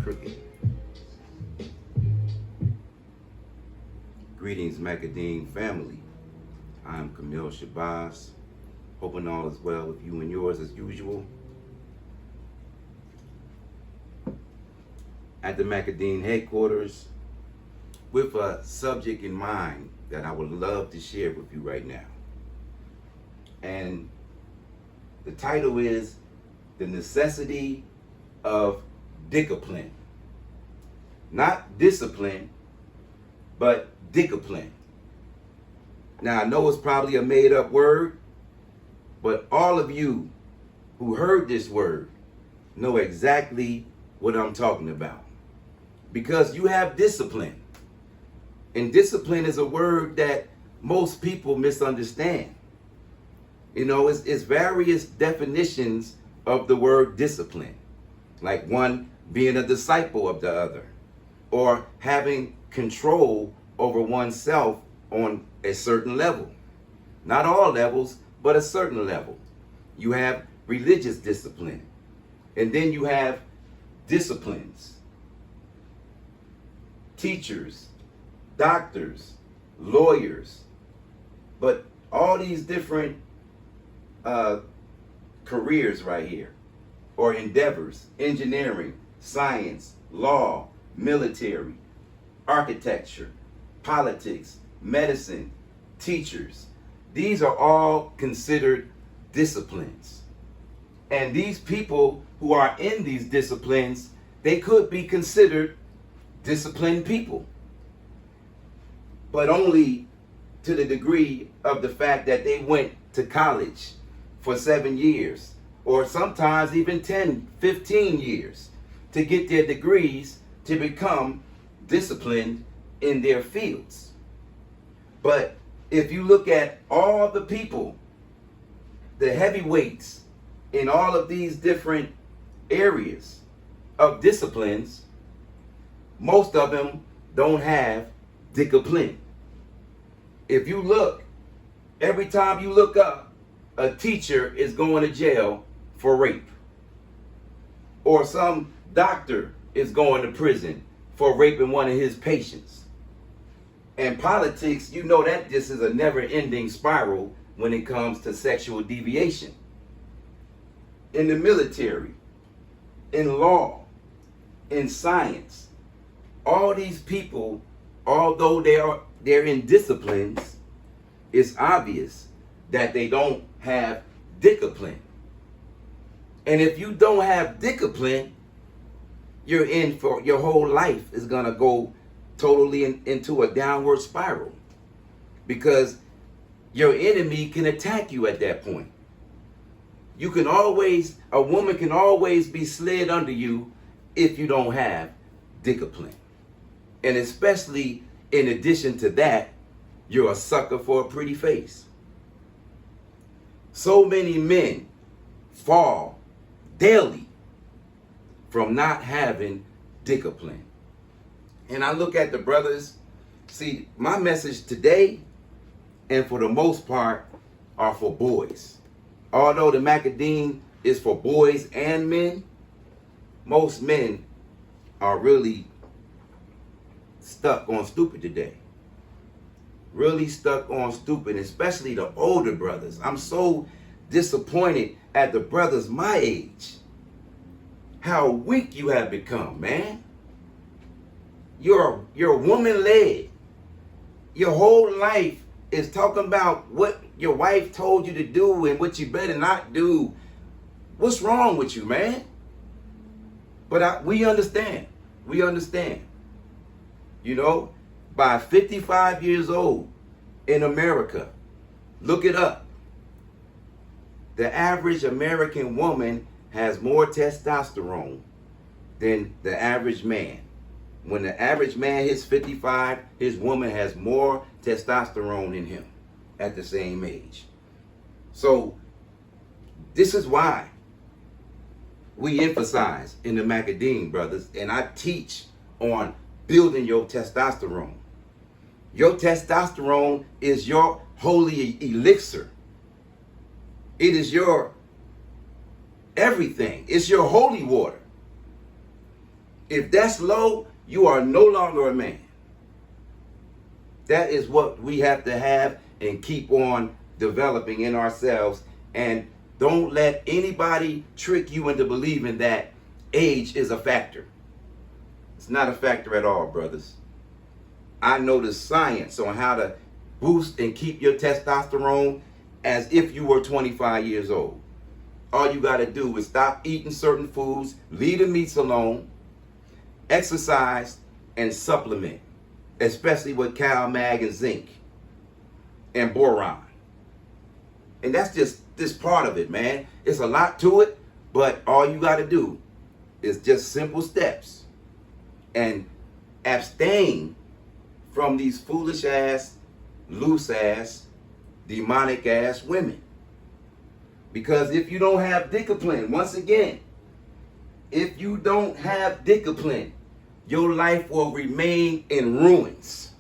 crooked. Greetings, Macadine family. I am Camille Shabazz. Hoping all is well with you and yours as usual. At the Macadine headquarters, with a subject in mind that I would love to share with you right now. And the title is The Necessity of Dick-ipline. Not discipline, but Dick-ipline. Now I know it's probably a made up word, but all of you who heard this word know exactly what I'm talking about. Because you have discipline. And discipline is a word that most people misunderstand. You know, it's various definitions of the word discipline. Like one being a disciple of the other, or having control over oneself on a certain level. Not all levels, but a certain level. You have religious discipline, and then you have disciplines. Teachers, doctors, lawyers, but all these different careers right here, or endeavors: engineering, science, law, military, architecture, politics, medicine, teachers. These are all considered disciplines. And these people who are in these disciplines, they could be considered disciplined people, but only to the degree of the fact that they went to college for 7 years, or sometimes even 10, 15 years to get their degrees to become disciplined in their fields. But if you look at all the people, the heavyweights in all of these different areas of disciplines, most of them don't have Dick-ipline. If you look, every time you look up, a teacher is going to jail for rape. Or some doctor is going to prison for raping one of his patients. And politics, you know that this is a never-ending spiral when it comes to sexual deviation. In the military, in law, in science, all these people, although they're in disciplines, it's obvious that they don't have Dick-ipline. And if you don't have Dick-ipline, you're in for your whole life is gonna go totally into a downward spiral, because your enemy can attack you at that point. A woman can always be slid under you if you don't have Dick-ipline. And especially in addition to that, you're a sucker for a pretty face. So many men fall daily from not having Dick-ipline. And I look at the brothers, see, my message today, and for the most part, are for boys. Although the Macadine is for boys and men, most men are really stuck on stupid today. Really stuck on stupid, especially the older brothers. I'm so disappointed at the brothers my age. How weak you have become, man. You're woman-led. Your whole life is talking about what your wife told you to do and what you better not do. What's wrong with you, man? But we understand. We understand. You know, by 55 years old in America, look it up. The average American woman has more testosterone than the average man. When the average man hits 55, his woman has more testosterone in him at the same age. So this is why we emphasize in the Macadine, brothers, and I teach on building your testosterone. Your testosterone is your holy elixir. It is your everything. It's your holy water. If that's low, you are no longer a man. That is what we have to have and keep on developing in ourselves. And don't let anybody trick you into believing that age is a factor. It's not a factor at all, brothers. I know the science on how to boost and keep your testosterone as if you were 25 years old. All you got to do is stop eating certain foods, leave the meats alone, exercise, and supplement, especially with cal, mag, and zinc, and boron. And that's just this part of it, man. It's a lot to it, but all you got to do is just simple steps and abstain from these foolish ass, loose ass, demonic ass women. Because if you don't have Dick-ipline, once again, if you don't have Dick-ipline, your life will remain in ruins.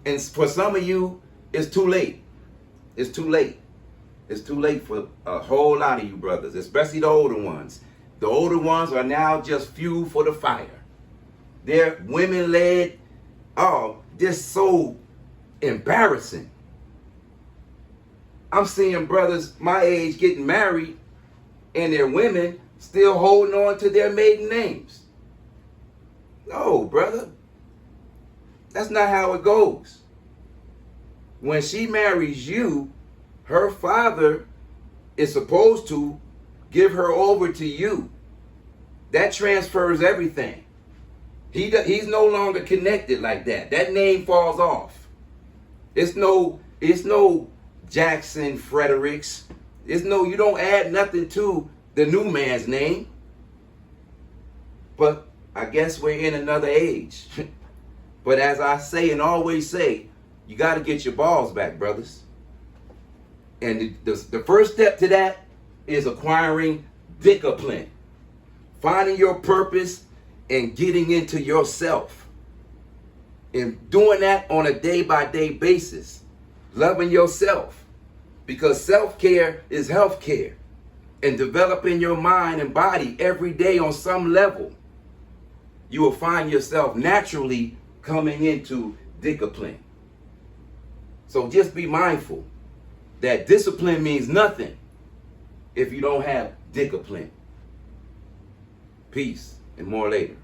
And for some of you, it's too late. It's too late. It's too late for a whole lot of you brothers, especially the older ones. The older ones are now just fuel for the fire. They're women-led. Oh, just so embarrassing. I'm seeing brothers my age getting married and their women still holding on to their maiden names. No, brother. That's not how it goes. When she marries you, her father is supposed to give her over to you. That transfers everything. He's no longer connected like that. That name falls off. It's no Jackson Fredericks. You don't add nothing to the new man's name. But I guess we're in another age. But as I say and always say, you got to get your balls back, brothers. And the first step to that is acquiring Dick-ipline. Finding your purpose and getting into yourself. And doing that on a day-by-day basis. Loving yourself. Because self-care is health-care. And developing your mind and body every day on some level, you will find yourself naturally coming into Dick-ipline. So just be mindful that discipline means nothing if you don't have Dick-ipline. Peace and more later.